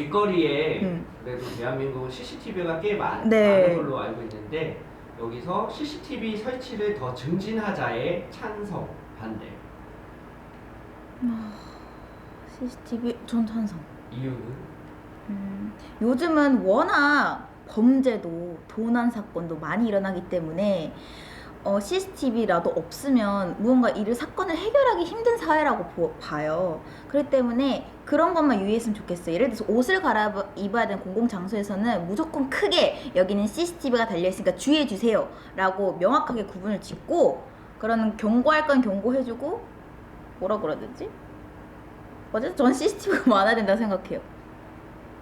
길거리에 그래도 대한민국은 CCTV가 꽤 많은 걸로 알고 있는데 여기서 CCTV 설치를 더 증진하자에 찬성, 반대. CCTV 전 찬성. 이유는? 요즘은 워낙 범죄도 도난 사건도 많이 일어나기 때문에 CCTV라도 없으면 무언가 이를 사건을 해결하기 힘든 사회라고 봐요. 그렇기 때문에 그런 것만 유의했으면 좋겠어요. 예를 들어서 옷을 갈아입어야 되는 공공장소에서는 무조건 크게 여기는 CCTV가 달려있으니까 주의해주세요 라고 명확하게 구분을 짓고, 그런 경고할 건 경고해주고, 뭐라 그래야 되지? 어쨌든 전 CCTV가 많아야 된다고 생각해요.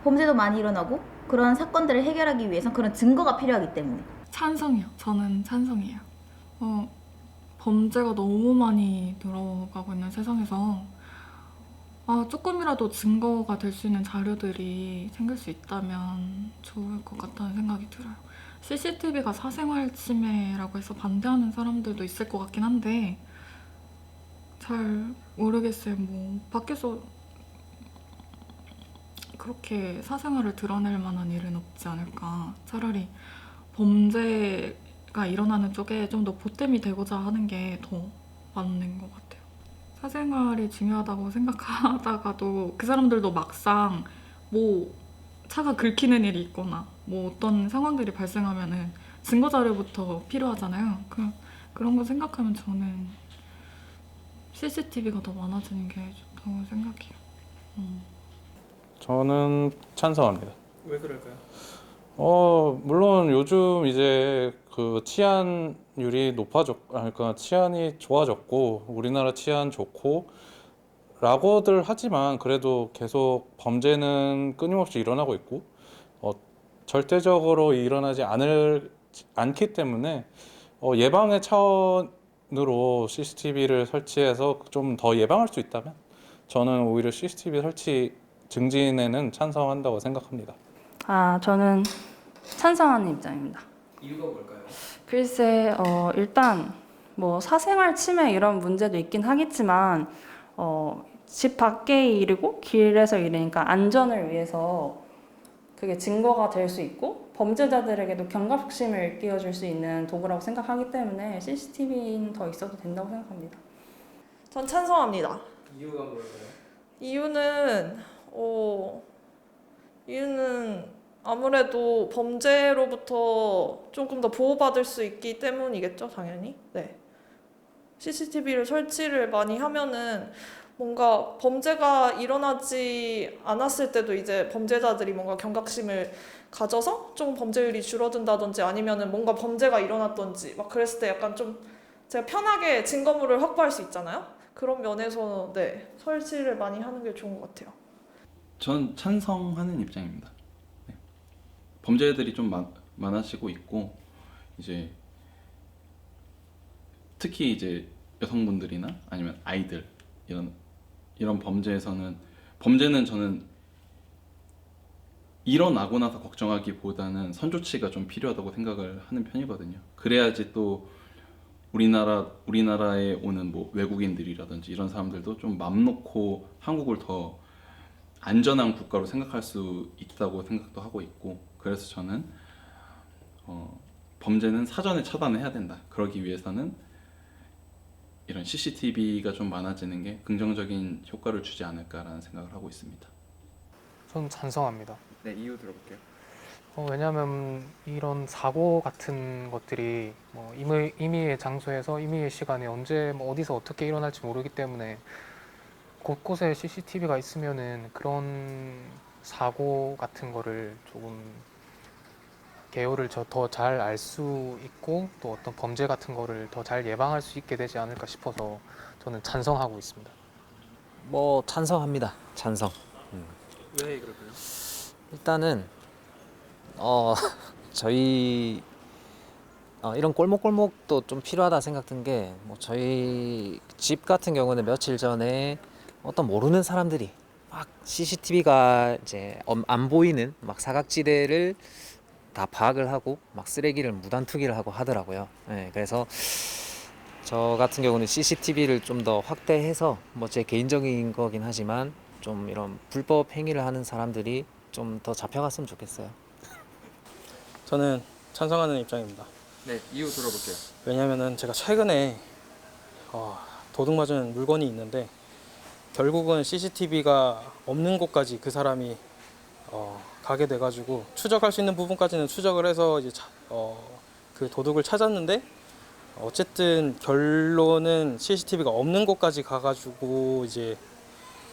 범죄도 많이 일어나고 그런 사건들을 해결하기 위해선 그런 증거가 필요하기 때문에. 찬성이요. 저는 찬성이에요. 범죄가 너무 많이 늘어가고 있는 세상에서 조금이라도 증거가 될 수 있는 자료들이 생길 수 있다면 좋을 것 같다는 생각이 들어요. CCTV가 사생활 침해라고 해서 반대하는 사람들도 있을 것 같긴 한데 잘 모르겠어요. 뭐 밖에서 그렇게 사생활을 드러낼 만한 일은 없지 않을까. 차라리 범죄가 일어나는 쪽에 좀 더 보탬이 되고자 하는 게 더 맞는 것 같아요. 사생활이 중요하다고 생각하다가도 그 사람들도 막상 뭐 차가 긁히는 일이 있거나 뭐 어떤 상황들이 발생하면은 증거 자료부터 필요하잖아요. 그런 거 생각하면 저는 CCTV가 더 많아지는 게 좋다고 생각해요. 저는 찬성합니다. 왜 그럴까요? 물론 요즘 이제 그 치안율이 그러니까 치안이 좋아졌고 우리나라 치안 좋고 라고들 하지만 그래도 계속 범죄는 끊임없이 일어나고 있고 절대적으로 일어나지 않기 때문에 예방의 차원으로 CCTV를 설치해서 좀 더 예방할 수 있다면 저는 오히려 CCTV 설치 증진에는 찬성한다고 생각합니다. 저는 찬성하는 입장입니다. 이유가 뭘까요? 글쎄, 일단 뭐 사생활 침해 이런 문제도 있긴 하겠지만 집 밖에 이르고 길에서 이르니까 안전을 위해서 그게 증거가 될 수 있고 범죄자들에게도 경각심을 일깨워줄 수 있는 도구라고 생각하기 때문에 CCTV는 더 있어도 된다고 생각합니다. 전 찬성합니다. 이유가 뭘까요? 이유는 아무래도 범죄로부터 조금 더 보호받을 수 있기 때문이겠죠, 당연히. 네. CCTV를 설치를 많이 하면은 뭔가 범죄가 일어나지 않았을 때도 이제 범죄자들이 뭔가 경각심을 가져서 좀 범죄율이 줄어든다든지 아니면은 뭔가 범죄가 일어났던지 막 그랬을 때 약간 좀 제가 편하게 증거물을 확보할 수 있잖아요. 그런 면에서 네, 설치를 많이 하는 게 좋은 것 같아요. 전 찬성하는 입장입니다. 네. 범죄들이 좀 많아지고 있고 이제 특히 이제 여성분들이나 아니면 아이들 이런 범죄는 저는 일어나고 나서 걱정하기보다는 선조치가 좀 필요하다고 생각을 하는 편이거든요. 그래야지 또 우리나라에 오는 뭐 외국인들이라든지 이런 사람들도 좀 맘 놓고 한국을 더 안전한 국가로 생각할 수 있다고 생각도 하고 있고, 그래서 저는 범죄는 사전에 차단해야 된다. 그러기 위해서는 이런 CCTV가 좀 많아지는 게 긍정적인 효과를 주지 않을까라는 생각을 하고 있습니다. 전 찬성합니다. 네, 이유 들어볼게요. 왜냐하면 이런 사고 같은 것들이 뭐 임의의 장소에서 임의의 시간에 언제 뭐 어디서 어떻게 일어날지 모르기 때문에 곳곳에 CCTV가 있으면은 그런 사고 같은 거를 조금 개요를 더 잘 알 수 있고 또 어떤 범죄 같은 거를 더 잘 예방할 수 있게 되지 않을까 싶어서 저는 찬성하고 있습니다. 뭐 찬성합니다. 찬성. 왜 그럴까요? 일단은 저희 이런 골목골목도 좀 필요하다 생각든 게, 뭐 저희 집 같은 경우는 며칠 전에 어떤 모르는 사람들이 막 CCTV가 이제 안 보이는 막 사각지대를 다 파악을 하고 막 쓰레기를 무단 투기를 하고 하더라고요. 네, 그래서 저 같은 경우는 CCTV를 좀 더 확대해서, 뭐 제 개인적인 거긴 하지만 좀 이런 불법 행위를 하는 사람들이 좀 더 잡혀갔으면 좋겠어요. 저는 찬성하는 입장입니다. 네, 이유 들어볼게요. 왜냐면은 제가 최근에 도둑 맞은 물건이 있는데 결국은 CCTV가 없는 곳까지 그 사람이 가게 돼가지고 추적할 수 있는 부분까지는 추적을 해서 이제 그 도둑을 찾았는데 어쨌든 결론은 CCTV가 없는 곳까지 가가지고 이제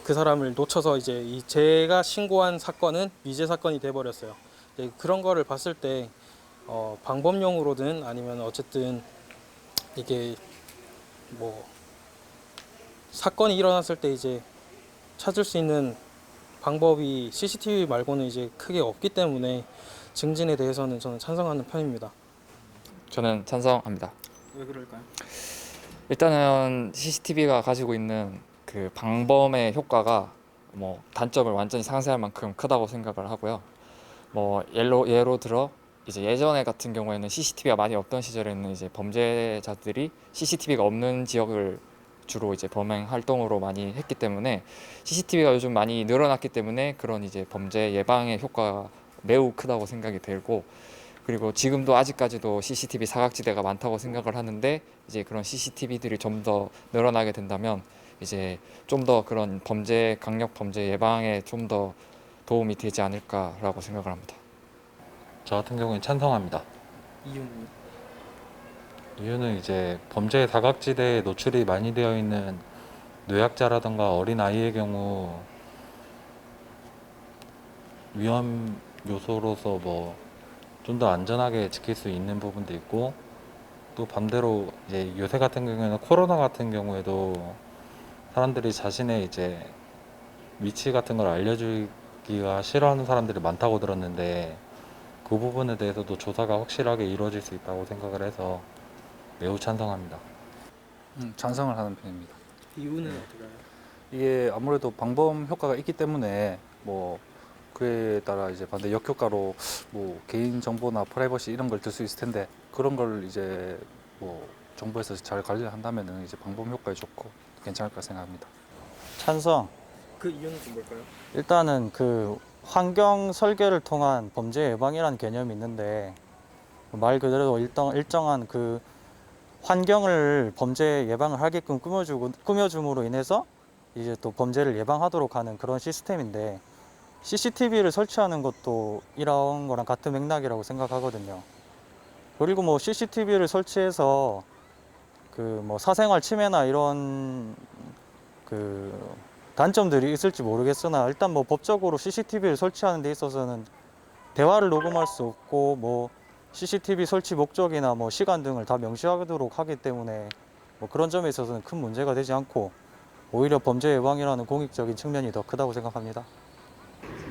그 사람을 놓쳐서 이제 제가 신고한 사건은 미제 사건이 돼버렸어요. 그런 거를 봤을 때 방법용으로든 아니면 어쨌든 이게 뭐 사건이 일어났을 때 이제 찾을 수 있는 방법이 CCTV 말고는 이제 크게 없기 때문에 증진에 대해서는 저는 찬성하는 편입니다. 저는 찬성합니다. 왜 그럴까요? 일단은 CCTV가 가지고 있는 그 방범의 효과가 뭐 단점을 완전히 상쇄할 만큼 크다고 생각을 하고요. 뭐 예로 들어 이제 예전에 같은 경우에는 CCTV가 많이 없던 시절에는 이제 범죄자들이 CCTV가 없는 지역을 주로 이제 범행 활동으로 많이 했기 때문에 CCTV가 요즘 많이 늘어났기 때문에 그런 이제 범죄 예방의 효과가 매우 크다고 생각이 들고, 그리고 지금도 아직까지도 CCTV 사각지대가 많다고 생각을 하는데 이제 그런 CCTV들이 좀 더 늘어나게 된다면 이제 좀 더 그런 강력 범죄 예방에 좀 더 도움이 되지 않을까라고 생각을 합니다. 저 같은 경우는 찬성합니다. 이유는 이제 범죄 사각지대에 노출이 많이 되어 있는 노약자라든가 어린 아이의 경우 위험 요소로서 뭐 좀 더 안전하게 지킬 수 있는 부분도 있고, 또 반대로 이제 요새 같은 경우에는 코로나 같은 경우에도 사람들이 자신의 이제 위치 같은 걸 알려주기가 싫어하는 사람들이 많다고 들었는데 그 부분에 대해서도 조사가 확실하게 이루어질 수 있다고 생각을 해서 매우 찬성합니다. 찬성을 하는 편입니다. 이유는 어떨까요? 이게 아무래도 방범 효과가 있기 때문에 뭐 그에 따라 이제 반대 역효과로 뭐 개인 정보나 프라이버시 이런 걸 들 수 있을 텐데 그런 걸 이제 뭐 정부에서 잘 관리한다면은 이제 방범 효과에 좋고 괜찮을 까 생각합니다. 찬성. 그 이유는 좀 뭘까요? 일단은 그 환경 설계를 통한 범죄 예방이라는 개념이 있는데 말 그대로 일정한 그 환경을 범죄 예방을 하게끔 꾸며줌으로 인해서 이제 또 범죄를 예방하도록 하는 그런 시스템인데 CCTV를 설치하는 것도 이런 거랑 같은 맥락이라고 생각하거든요. 그리고 뭐 CCTV를 설치해서 그 뭐 사생활 침해나 이런 그 단점들이 있을지 모르겠으나 일단 뭐 법적으로 CCTV를 설치하는 데 있어서는 대화를 녹음할 수 없고 뭐 CCTV 설치 목적이나 뭐 시간 등을 다 명시하도록 하기 때문에 뭐 그런 점에 있어서는 큰 문제가 되지 않고 오히려 범죄 예방이라는 공익적인 측면이 더 크다고 생각합니다.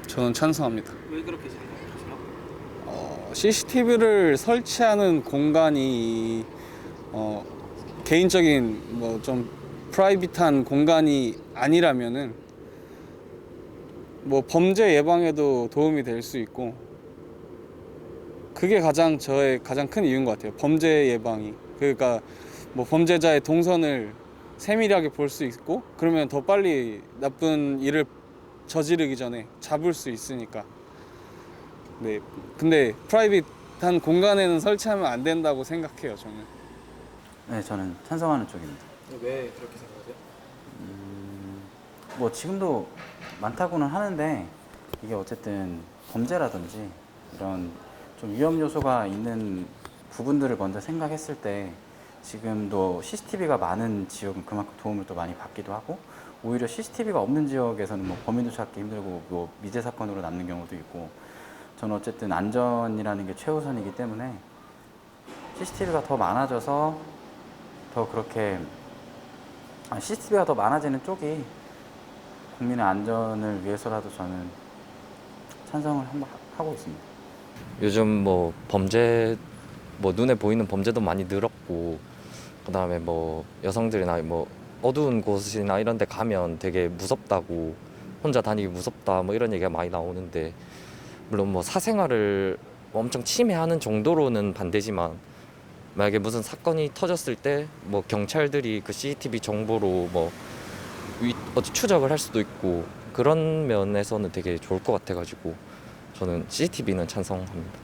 저는 찬성합니다. 왜 그렇게 생각하세요? CCTV를 설치하는 공간이 개인적인 뭐 좀 프라이빗한 공간이 아니라면은 뭐 범죄 예방에도 도움이 될 수 있고 그게 저의 가장 큰 이유인 것 같아요. 범죄 예방이. 그러니까 뭐 범죄자의 동선을 세밀하게 볼 수 있고 그러면 더 빨리 나쁜 일을 저지르기 전에 잡을 수 있으니까. 네. 근데 프라이빗한 공간에는 설치하면 안 된다고 생각해요, 저는. 네, 저는 찬성하는 쪽입니다. 왜 그렇게 생각하세요? 뭐 지금도 많다고는 하는데 이게 어쨌든 범죄라든지 이런 좀 위험 요소가 있는 부분들을 먼저 생각했을 때 지금도 CCTV가 많은 지역은 그만큼 도움을 또 많이 받기도 하고 오히려 CCTV가 없는 지역에서는 뭐 범인도 찾기 힘들고 뭐 미제 사건으로 남는 경우도 있고 저는 어쨌든 안전이라는 게 최우선이기 때문에 CCTV가 더 많아져서 더 그렇게 CCTV가 더 많아지는 쪽이 국민의 안전을 위해서라도 저는 찬성을 하고 있습니다. 요즘 뭐 범죄 뭐 눈에 보이는 범죄도 많이 늘었고 그다음에 뭐 여성들이나 뭐 어두운 곳이나 이런 데 가면 되게 무섭다고 혼자 다니기 무섭다 뭐 이런 얘기가 많이 나오는데 물론 뭐 사생활을 엄청 침해하는 정도로는 반대지만 만약에 무슨 사건이 터졌을 때 뭐 경찰들이 그 CCTV 정보로 뭐 어디 추적을 할 수도 있고 그런 면에서는 되게 좋을 것 같아가지고 저는 CCTV는 찬성합니다.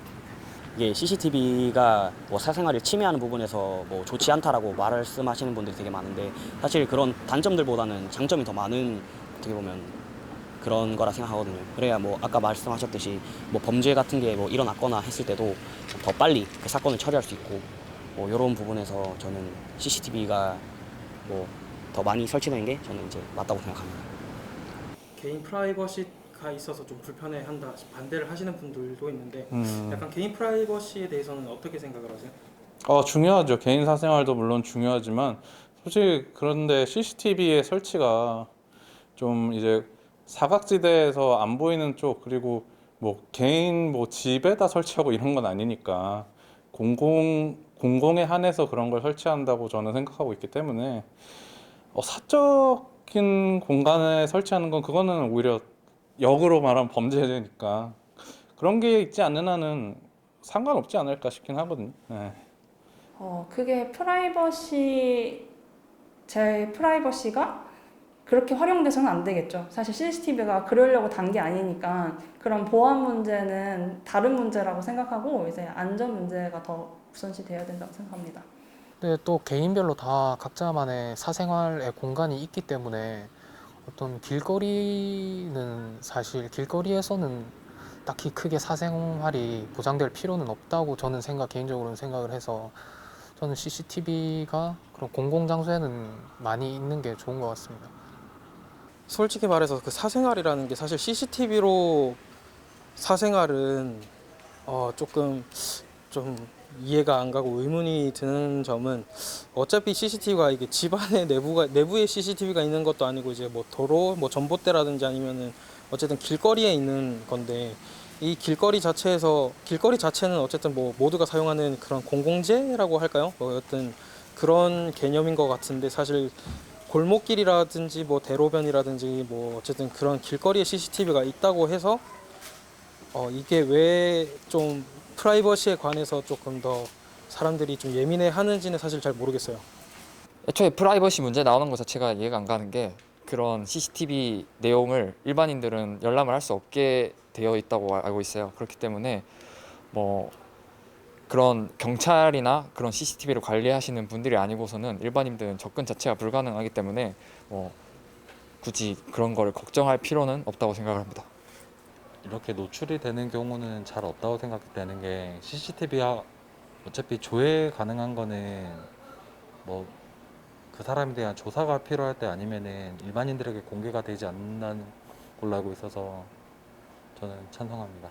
이게 CCTV가 뭐 사생활을 침해하는 부분에서 뭐 좋지 않다라고 말씀하시는 분들이 되게 많은데 사실 그런 단점들보다는 장점이 더 많은 어떻게 보면 그런 거라 생각하거든요. 그래야 뭐 아까 말씀하셨듯이 뭐 범죄 같은 게 뭐 일어났거나 했을 때도 더 빨리 그 사건을 처리할 수 있고 뭐 이런 부분에서 저는 CCTV가 뭐 더 많이 설치되는 게 저는 이제 맞다고 생각합니다. 개인 프라이버시가 있어서 좀 불편해한다 반대를 하시는 분들도 있는데 약간 개인 프라이버시에 대해서는 어떻게 생각을 하세요? 중요하죠. 개인 사생활도 물론 중요하지만 솔직히 그런데 CCTV의 설치가 좀 이제 사각지대에서 안 보이는 쪽 그리고 뭐 개인 뭐 집에다 설치하고 이런 건 아니니까 공공에 한해서 그런 걸 설치한다고 저는 생각하고 있기 때문에 사적인 공간에 설치하는 건 그거는 오히려 역으로 말하면 범죄니까 그런 게 있지 않는 한은 상관없지 않을까 싶긴 하거든요. 네. 그게 제 프라이버시가 그렇게 활용돼서는 안 되겠죠. 사실 CCTV가 그러려고 단 게 아니니까 그런 보안 문제는 다른 문제라고 생각하고 이제 안전 문제가 더 우선시 돼야 된다고 생각합니다. 근데 또 개인별로 다 각자만의 사생활의 공간이 있기 때문에 어떤 길거리는 사실 길거리에서는 딱히 크게 사생활이 보장될 필요는 없다고 저는 개인적으로는 생각을 해서 저는 CCTV가 그런 공공장소에는 많이 있는 게 좋은 것 같습니다. 솔직히 말해서 그 사생활이라는 게 사실 CCTV로 사생활은 조금 좀 이해가 안 가고 의문이 드는 점은 어차피 CCTV가 이게 집안의 내부에 CCTV가 있는 것도 아니고 이제 뭐 도로, 뭐 전봇대라든지 아니면은 어쨌든 길거리에 있는 건데 이 길거리 자체는 어쨌든 뭐 모두가 사용하는 그런 공공재라고 할까요? 어떤 그런 개념인 것 같은데 사실 골목길이라든지 뭐 대로변이라든지 뭐 어쨌든 그런 길거리에 CCTV가 있다고 해서 이게 왜 좀 프라이버시에 관해서 조금 더 사람들이 좀 예민해 하는지는 사실 잘 모르겠어요. 애초에 프라이버시 문제 나오는 것 자체가 이해가 안 가는 게 그런 CCTV 내용을 일반인들은 열람을 할 수 없게 되어 있다고 알고 있어요. 그렇기 때문에 뭐 그런 경찰이나 그런 CCTV를 관리하시는 분들이 아니고서는 일반인들은 접근 자체가 불가능하기 때문에 굳이 그런 거를 걱정할 필요는 없다고 생각을 합니다. 이렇게 노출이 되는 경우는 잘 없다고 생각되는 게 CCTV가 어차피 조회 가능한 거는 뭐 그 사람에 대한 조사가 필요할 때 아니면은 일반인들에게 공개가 되지 않는 걸로 알고 있어서 저는 찬성합니다.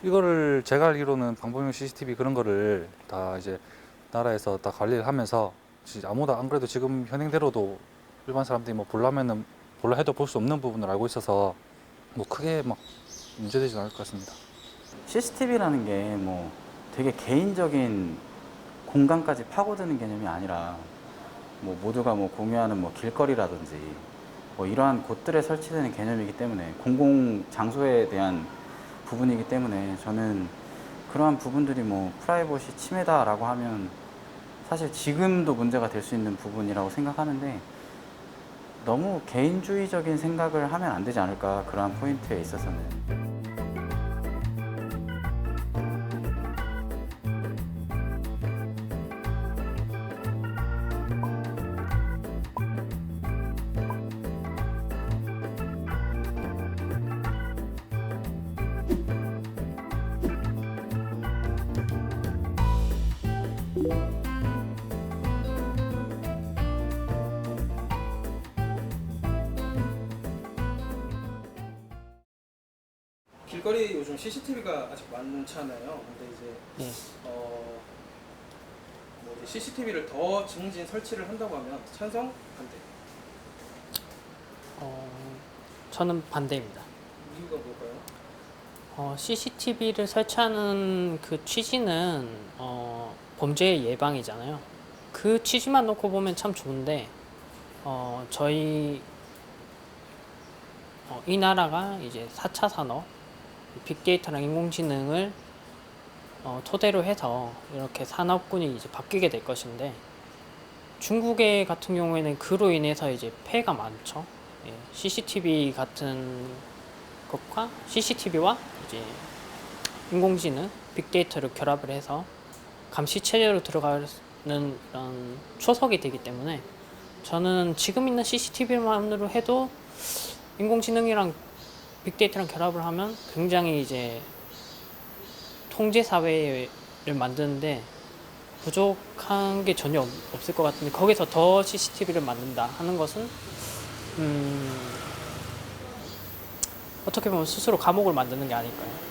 이거를 제가 알기로는 방범용 CCTV 그런 거를 다 이제 나라에서 다 관리를 하면서 아무도 안 그래도 지금 현행대로도 일반 사람들이 뭐 볼라 해도 볼 수 없는 부분을 알고 있어서 뭐 크게 막 문제되지 않을 것 같습니다. CCTV라는 게 뭐 되게 개인적인 공간까지 파고드는 개념이 아니라 뭐 모두가 뭐 공유하는 뭐 길거리라든지 뭐 이러한 곳들에 설치되는 개념이기 때문에 공공 장소에 대한 부분이기 때문에 저는 그러한 부분들이 뭐 프라이버시 침해다라고 하면 사실 지금도 문제가 될 수 있는 부분이라고 생각하는데 너무 개인주의적인 생각을 하면 안 되지 않을까 그러한 포인트에 있어서는. 길거리 요즘 CCTV가 아직 많잖아요. 근데 이제 뭐 이제 CCTV를 더 증진 설치를 한다고 하면 찬성, 반대? 저는 반대입니다. 이유가 뭘까요? CCTV를 설치하는 그 취지는 범죄 예방이잖아요. 그 취지만 놓고 보면 참 좋은데 저희 이 나라가 이제 4차 산업 빅데이터랑 인공지능을 토대로 해서 이렇게 산업군이 이제 바뀌게 될 것인데 중국의 같은 경우에는 그로 인해서 이제 폐해가 많죠. CCTV 같은 것과 CCTV와 이제 인공지능, 빅데이터를 결합을 해서 감시 체계로 들어가는 그런 초석이 되기 때문에 저는 지금 있는 CCTV만으로 해도 인공지능이랑 빅데이터랑 결합을 하면 굉장히 이제 통제 사회를 만드는데 부족한 게 전혀 없을 것 같은데 거기서 더 CCTV를 만든다 하는 것은 어떻게 보면 스스로 감옥을 만드는 게 아닐까요?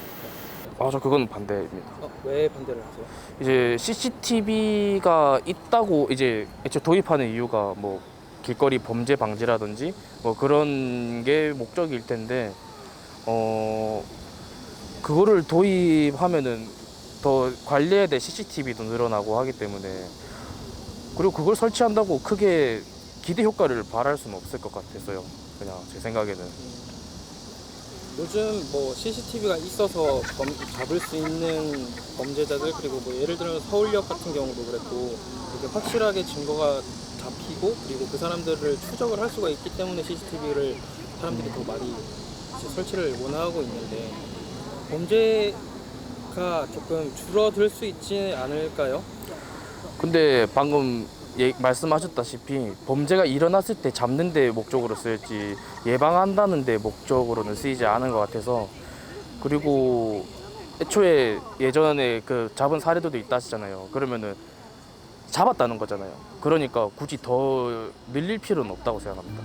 저 그건 반대입니다. 왜 반대를 하세요? 이제 CCTV가 있다고 이제 애초에 도입하는 이유가 뭐 길거리 범죄 방지라든지 뭐 그런 게 목적일 텐데 그거를 도입하면은 더 관리해야 될 CCTV도 늘어나고 하기 때문에 그리고 그걸 설치한다고 크게 기대 효과를 발할 수는 없을 것 같아서요. 그냥 제 생각에는. 요즘 뭐 CCTV가 있어서 잡을 수 있는 범죄자들 그리고 뭐 예를 들어 서울역 같은 경우도 그랬고 이렇게 확실하게 증거가 잡히고 그리고 그 사람들을 추적을 할 수가 있기 때문에 CCTV를 사람들이 더 많이 이제 설치를 원하고 있는데 범죄가 조금 줄어들 수 있지 않을까요? 근데 방금 말씀하셨다시피 범죄가 일어났을 때 잡는 데 목적으로 쓰일지 예방한다는 데 목적으로는 쓰이지 않은 것 같아서 그리고 애초에 예전에 그 잡은 사례들도 있다 하시잖아요. 그러면은 잡았다는 거잖아요. 그러니까 굳이 더 늘릴 필요는 없다고 생각합니다.